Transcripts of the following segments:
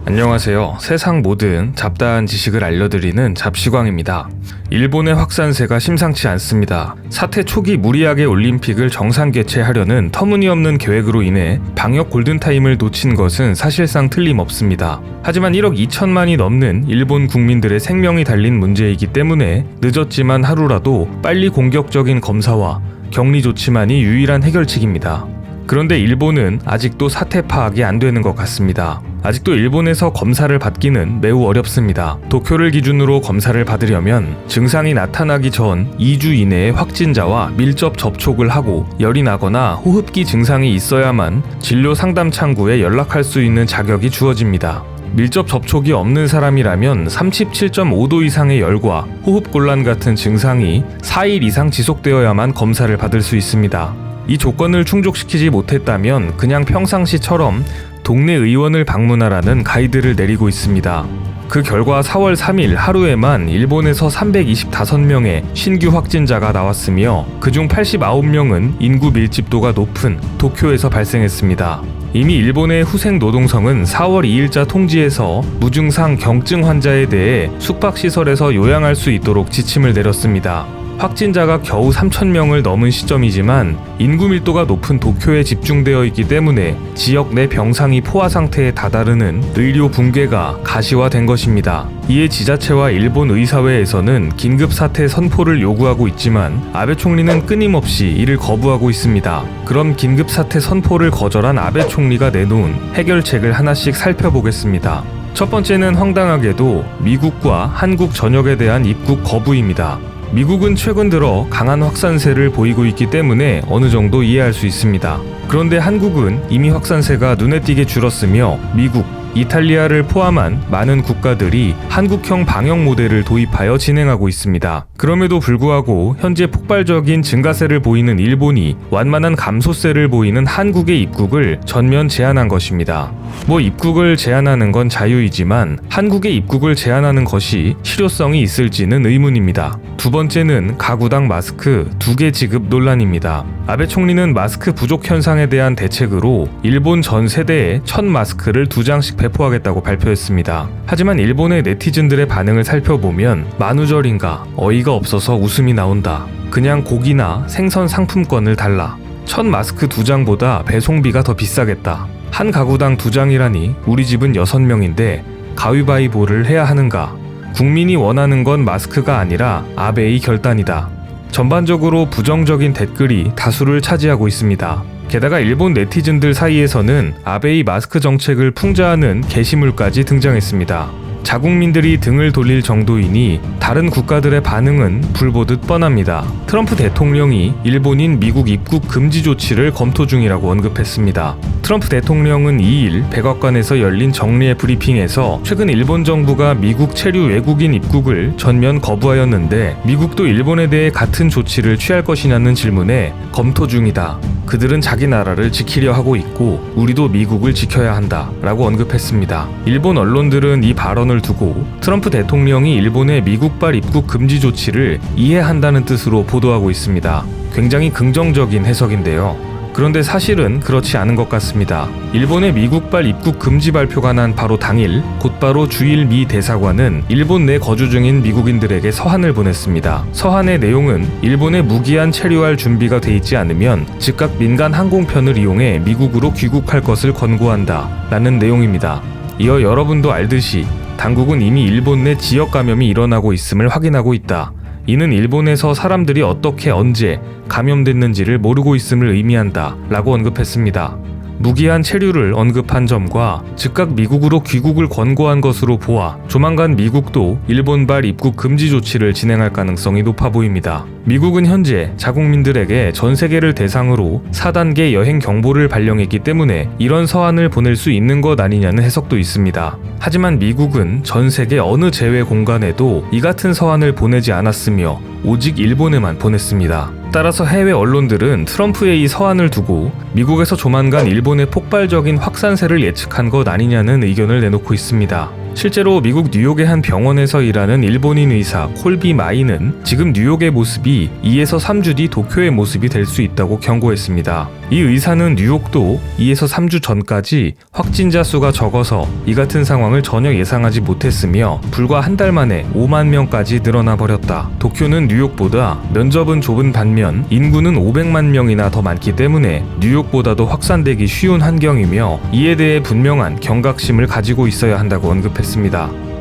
안녕하세요. 세상 모든 잡다한 지식을 알려드리는 잡시광입니다. 일본의 확산세가 심상치 않습니다. 사태 초기 무리하게 올림픽을 정상 개최하려는 터무니없는 계획으로 인해 방역 골든타임을 놓친 것은 사실상 틀림없습니다. 하지만 1억 2천만이 넘는 일본 국민들의 생명이 달린 문제이기 때문에 늦었지만 하루라도 빨리 공격적인 검사와 격리 조치만이 유일한 해결책입니다. 그런데 일본은 아직도 사태 파악이 안 되는 것 같습니다. 아직도 일본에서 검사를 받기는 매우 어렵습니다. 도쿄를 기준으로 검사를 받으려면 증상이 나타나기 전 2주 이내에 확진자와 밀접 접촉을 하고 열이 나거나 호흡기 증상이 있어야만 진료 상담 창구에 연락할 수 있는 자격이 주어집니다. 밀접 접촉이 없는 사람이라면 37.5도 이상의 열과 호흡곤란 같은 증상이 4일 이상 지속되어야만 검사를 받을 수 있습니다. 이 조건을 충족시키지 못했다면 그냥 평상시처럼 동네 의원을 방문하라는 가이드를 내리고 있습니다. 그 결과 4월 3일 하루에만 일본에서 325명의 신규 확진자가 나왔으며 그중 89명은 인구 밀집도가 높은 도쿄에서 발생했습니다. 이미 일본의 후생 노동성은 4월 2일자 통지에서 무증상 경증 환자에 대해 숙박시설에서 요양할 수 있도록 지침을 내렸습니다. 확진자가 겨우 3,000명을 넘은 시점이지만 인구 밀도가 높은 도쿄에 집중되어 있기 때문에 지역 내 병상이 포화 상태에 다다르는 의료 붕괴가 가시화된 것입니다. 이에 지자체와 일본 의사회에서는 긴급 사태 선포를 요구하고 있지만 아베 총리는 끊임없이 이를 거부하고 있습니다. 그럼 긴급 사태 선포를 거절한 아베 총리가 내놓은 해결책을 하나씩 살펴보겠습니다. 첫 번째는 황당하게도 미국과 한국 전역에 대한 입국 거부입니다. 미국은 최근 들어 강한 확산세를 보이고 있기 때문에 어느 정도 이해할 수 있습니다. 그런데 한국은 이미 확산세가 눈에 띄게 줄었으며 미국, 이탈리아를 포함한 많은 국가들이 한국형 방역 모델을 도입하여 진행하고 있습니다. 그럼에도 불구하고 현재 폭발적인 증가세를 보이는 일본이 완만한 감소세를 보이는 한국의 입국을 전면 제한한 것입니다. 입국을 제한하는 건 자유이지만 한국의 입국을 제한하는 것이 실효성이 있을지는 의문입니다. 두 번째는 가구당 마스크 2개 지급 논란입니다. 아베 총리는 마스크 부족 현상에 대한 대책으로 일본 전 세대에 1,000마스크를 2장씩 배포하겠다고 발표했습니다. 하지만 일본의 네티즌들의 반응을 살펴보면 만우절인가 어이가 없어서 웃음이 나온다. 그냥 고기나 생선 상품권을 달라. 1,000마스크 2장보다 배송비가 더 비싸겠다. 한 가구당 2장이라니 우리 집은 6명인데 가위바위보를 해야 하는가. 국민이 원하는 건 마스크가 아니라 아베의 결단이다. 전반적으로 부정적인 댓글이 다수를 차지하고 있습니다. 게다가 일본 네티즌들 사이에서는 아베의 마스크 정책을 풍자하는 게시물까지 등장했습니다. 자국민들이 등을 돌릴 정도이니 다른 국가들의 반응은 불보듯 뻔합니다. 트럼프 대통령이 일본인 미국 입국 금지 조치를 검토 중이라고 언급했습니다. 트럼프 대통령은 2일 백악관에서 열린 정례 브리핑에서 최근 일본 정부가 미국 체류 외국인 입국을 전면 거부하였는데 미국도 일본에 대해 같은 조치를 취할 것이냐는 질문에 검토 중이다. 그들은 자기 나라를 지키려 하고 있고 우리도 미국을 지켜야 한다 라고 언급했습니다. 일본 언론들은 이 발언을 두고 트럼프 대통령이 일본의 미국발 입국 금지 조치를 이해한다는 뜻으로 보도하고 있습니다. 굉장히 긍정적인 해석인데요. 그런데 사실은 그렇지 않은 것 같습니다. 일본의 미국발 입국 금지 발표가 난 바로 당일 곧바로 주일 미 대사관은 일본 내 거주 중인 미국인들에게 서한을 보냈습니다. 서한의 내용은 일본에 무기한 체류할 준비가 돼 있지 않으면 즉각 민간 항공편을 이용해 미국으로 귀국할 것을 권고한다 라는 내용입니다. 이어 여러분도 알듯이 당국은 이미 일본 내 지역 감염이 일어나고 있음을 확인하고 있다. 이는 일본에서 사람들이 어떻게 언제 감염됐는지를 모르고 있음을 의미한다 라고 언급했습니다. 무기한 체류를 언급한 점과 즉각 미국으로 귀국을 권고한 것으로 보아 조만간 미국도 일본발 입국 금지 조치를 진행할 가능성이 높아 보입니다. 미국은 현재 자국민들에게 전 세계를 대상으로 4단계 여행 경보를 발령했기 때문에 이런 서한을 보낼 수 있는 것 아니냐는 해석도 있습니다. 하지만 미국은 전 세계 어느 제외 공간에도 이 같은 서한을 보내지 않았으며 오직 일본에만 보냈습니다. 따라서 해외 언론들은 트럼프의 이 서한을 두고 미국에서 조만간 일본의 폭발적인 확산세를 예측한 것 아니냐는 의견을 내놓고 있습니다. 실제로 미국 뉴욕의 한 병원에서 일하는 일본인 의사 콜비 마이는 지금 뉴욕의 모습이 2에서 3주 뒤 도쿄의 모습이 될 수 있다고 경고했습니다. 이 의사는 뉴욕도 2에서 3주 전까지 확진자 수가 적어서 이 같은 상황을 전혀 예상하지 못했으며 불과 한 달 만에 5만 명까지 늘어나 버렸다. 도쿄는 뉴욕보다 면적은 좁은 반면 인구는 500만 명이나 더 많기 때문에 뉴욕보다도 확산되기 쉬운 환경이며 이에 대해 분명한 경각심을 가지고 있어야 한다고 언급했습니다.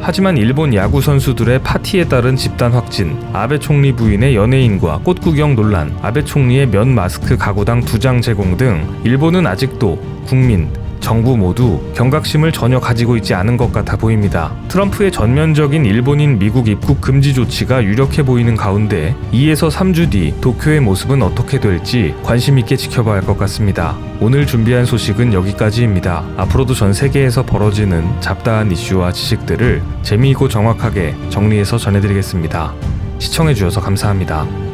하지만 일본 야구 선수들의 파티에 따른 집단 확진, 아베 총리 부인의 연예인과 꽃구경 논란, 아베 총리의 면 마스크 가구당 2장 제공 등 일본은 아직도 국민, 정부 모두 경각심을 전혀 가지고 있지 않은 것 같아 보입니다. 트럼프의 전면적인 일본인 미국 입국 금지 조치가 유력해 보이는 가운데 2에서 3주 뒤 도쿄의 모습은 어떻게 될지 관심 있게 지켜봐야 할 것 같습니다. 오늘 준비한 소식은 여기까지입니다. 앞으로도 전 세계에서 벌어지는 잡다한 이슈와 지식들을 재미있고 정확하게 정리해서 전해드리겠습니다. 시청해주셔서 감사합니다.